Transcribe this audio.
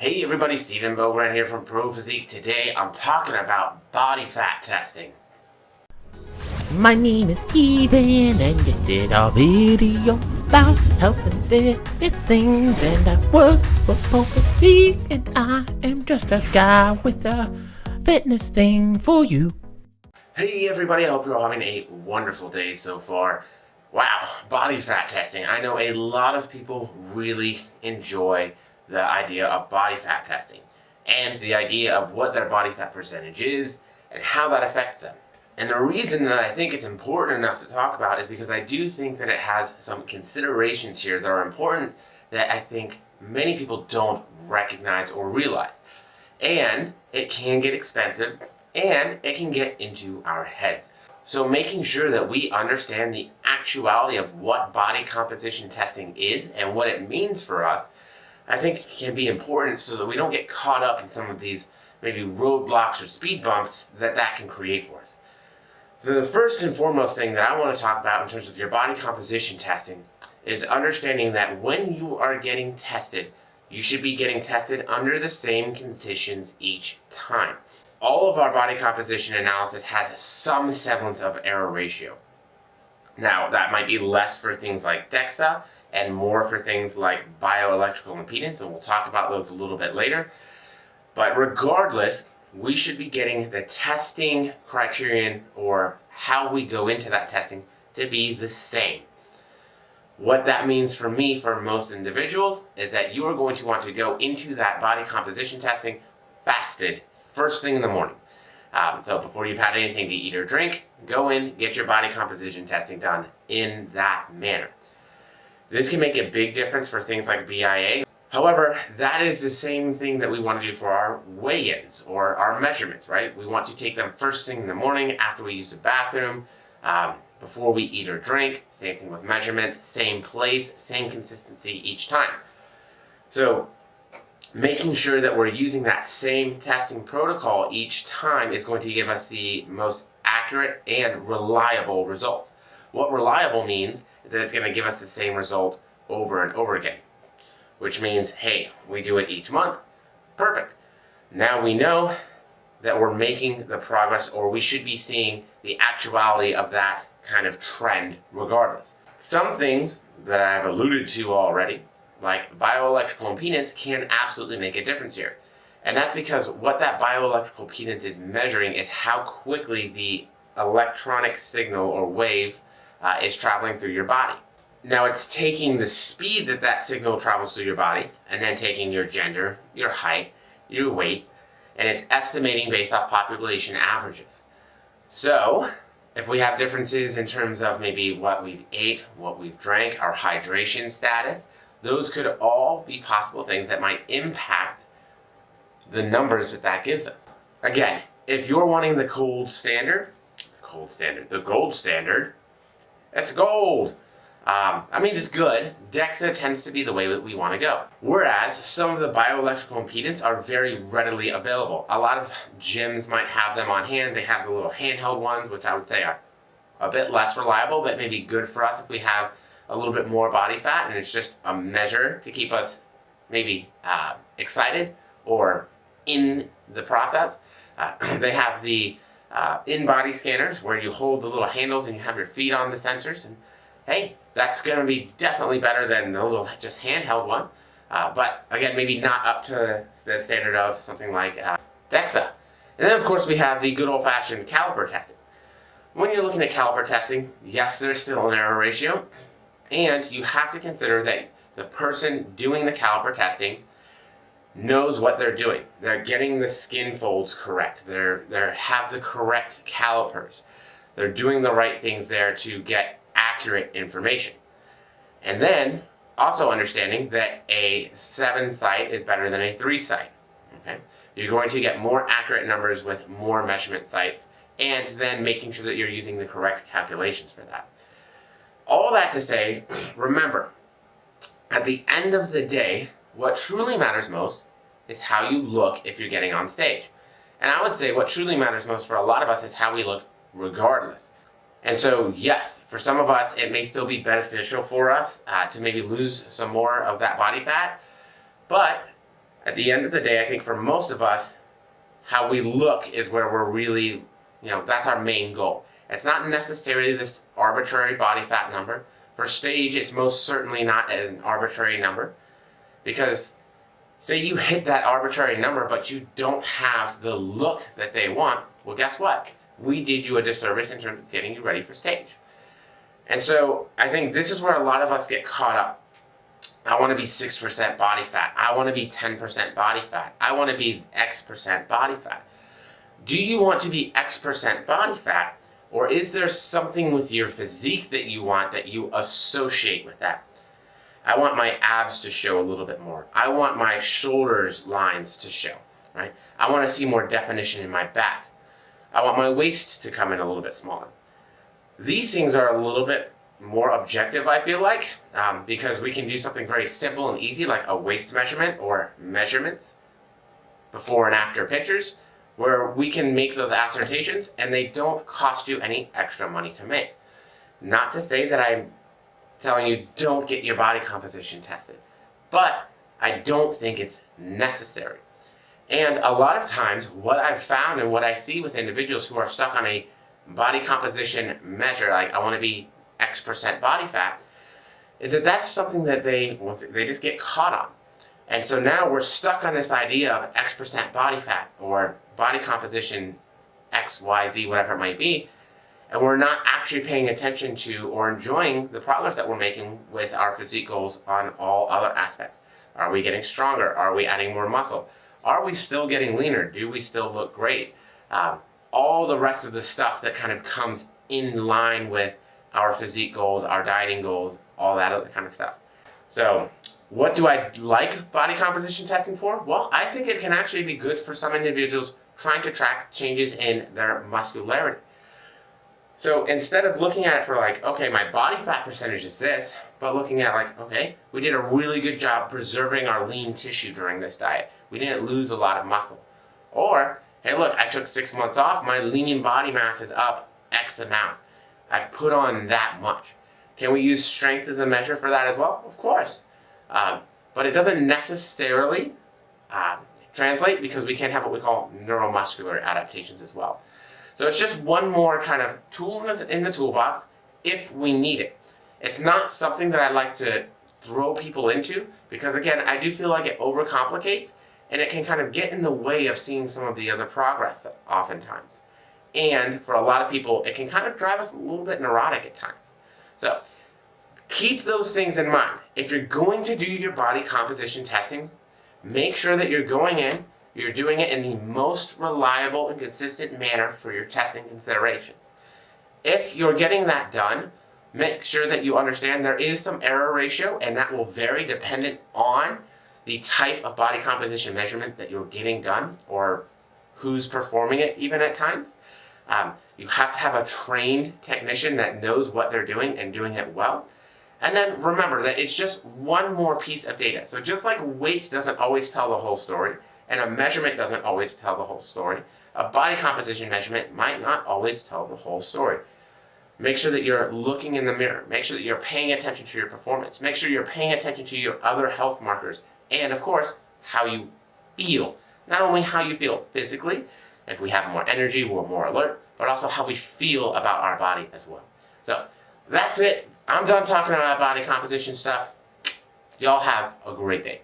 Hey everybody, Stephen Bogran here from Pro Physique. Today I'm talking about body fat testing. My name is Steven and this is our video about health and fitness things. And I work for Pro Physique and I am just a guy with a fitness thing for you. Hey everybody, I hope you're all having a wonderful day so far. Wow, body fat testing. I know a lot of people really enjoy the idea of body fat testing and the idea of what their body fat percentage is and how that affects them. And the reason that I think it's important enough to talk about is because I do think that it has some considerations here that are important that I think many people don't recognize or realize. And it can get expensive and it can get into our heads. So making sure that we understand the actuality of what body composition testing is and what it means for us, I think can be important so that we don't get caught up in some of these maybe roadblocks or speed bumps that can create for us. The first and foremost thing that I want to talk about in terms of your body composition testing is understanding that when you are getting tested, you should be getting tested under the same conditions each time. All of our body composition analysis has some semblance of error ratio. Now, that might be less for things like DEXA and more for things like bioelectrical impedance, and we'll talk about those a little bit later. But regardless, we should be getting the testing criterion or how we go into that testing to be the same. What that means for me, for most individuals, is that you are going to want to go into that body composition testing fasted first thing in the morning. So before you've had anything to eat or drink, go in, get your body composition testing done in that manner. This can make a big difference for things like BIA. However, that is the same thing that we want to do for our weigh-ins or our measurements, right? We want to take them first thing in the morning after we use the bathroom, before we eat or drink. Same thing with measurements, same place, same consistency each time. So making sure that we're using that same testing protocol each time is going to give us the most accurate and reliable results. What reliable means is that it's going to give us the same result over and over again, which means, hey, we do it each month. Perfect. Now we know that we're making the progress, or we should be seeing the actuality of that kind of trend regardless. Some things that I've alluded to already, like bioelectrical impedance, can absolutely make a difference here. And that's because what that bioelectrical impedance is measuring is how quickly the electronic signal or wave is traveling through your body. Now it's taking the speed that signal travels through your body and then taking your gender, your height, your weight, and it's estimating based off population averages. So if we have differences in terms of maybe what we've ate, what we've drank, our hydration status, those could all be possible things that might impact the numbers that gives us. Again, if you're wanting the gold standard, it's gold. It's good. DEXA tends to be the way that we want to go. Whereas some of the bioelectrical impedance are very readily available. A lot of gyms might have them on hand. They have the little handheld ones, which I would say are a bit less reliable, but maybe good for us if we have a little bit more body fat and it's just a measure to keep us maybe excited or in the process. They have the in-body scanners where you hold the little handles and you have your feet on the sensors, and hey, that's going to be definitely better than the little just handheld one. But again, maybe not up to the standard of something like DEXA. And then of course we have the good old-fashioned caliper testing. When you're looking at caliper testing, yes, there's still an error ratio, and you have to consider that the person doing the caliper testing knows what they're doing. They're getting the skin folds correct. They have the correct calipers. They're doing the right things there to get accurate information. And then also understanding that a 7 site is better than a 3 site. Okay? You're going to get more accurate numbers with more measurement sites, and then making sure that you're using the correct calculations for that. All that to say, remember, at the end of the day, what truly matters most is how you look if you're getting on stage. And I would say what truly matters most for a lot of us is how we look regardless. And so, yes, for some of us, it may still be beneficial for us to maybe lose some more of that body fat. But At the end of the day, I think for most of us, how we look is where we're really, that's our main goal. It's not necessarily this arbitrary body fat number. For stage, it's most certainly not an arbitrary number, because say you hit that arbitrary number, but you don't have the look that they want, well, guess what? We did you a disservice in terms of getting you ready for stage. And so I think this is where a lot of us get caught up. I want to be 6% body fat. I want to be 10% body fat. I want to be X% body fat. Do you want to be X% body fat, or is there something with your physique that you want that you associate with that? I want my abs to show a little bit more. I want my shoulders lines to show, right? I want to see more definition in my back. I want my waist to come in a little bit smaller. These things are a little bit more objective, I feel like, because we can do something very simple and easy like a waist measurement or measurements, before and after pictures, where we can make those assertions and they don't cost you any extra money to make. Not to say that I'm telling you don't get your body composition tested, but I don't think it's necessary. And a lot of times what I've found and what I see with individuals who are stuck on a body composition measure, like I want to be X% body fat, is that that's something that they just get caught on. And so now we're stuck on this idea of X% body fat or body composition X, Y, Z, whatever it might be, and we're not actually paying attention to or enjoying the progress that we're making with our physique goals on all other aspects. Are we getting stronger? Are we adding more muscle? Are we still getting leaner? Do we still look great? All the rest of the stuff that kind of comes in line with our physique goals, our dieting goals, all that other kind of stuff. So what do I like body composition testing for? Well, I think it can actually be good for some individuals trying to track changes in their muscularity. So instead of looking at it for like, okay, my body fat percentage is this, but looking at like, okay, we did a really good job preserving our lean tissue during this diet. We didn't lose a lot of muscle. Or, hey look, I took 6 months off, my lean body mass is up X amount. I've put on that much. Can we use strength as a measure for that as well? Of course. But it doesn't necessarily translate, because we can have what we call neuromuscular adaptations as well. So it's just one more kind of tool in the toolbox if we need it. It's not something that I like to throw people into, because again, I do feel like it overcomplicates and it can kind of get in the way of seeing some of the other progress oftentimes. And for a lot of people, it can kind of drive us a little bit neurotic at times. So keep those things in mind. If you're going to do your body composition testing, make sure that you're doing it in the most reliable and consistent manner for your testing considerations. If you're getting that done, make sure that you understand there is some error ratio, and that will vary dependent on the type of body composition measurement that you're getting done or who's performing it even at times. You have to have a trained technician that knows what they're doing and doing it well. And then remember that it's just one more piece of data. So just like weight doesn't always tell the whole story, and a measurement doesn't always tell the whole story, a body composition measurement might not always tell the whole story. Make sure that you're looking in the mirror. Make sure that you're paying attention to your performance. Make sure you're paying attention to your other health markers. And of course, how you feel. Not only how you feel physically, if we have more energy, we're more alert, but also how we feel about our body as well. So that's it. I'm done talking about body composition stuff. Y'all have a great day.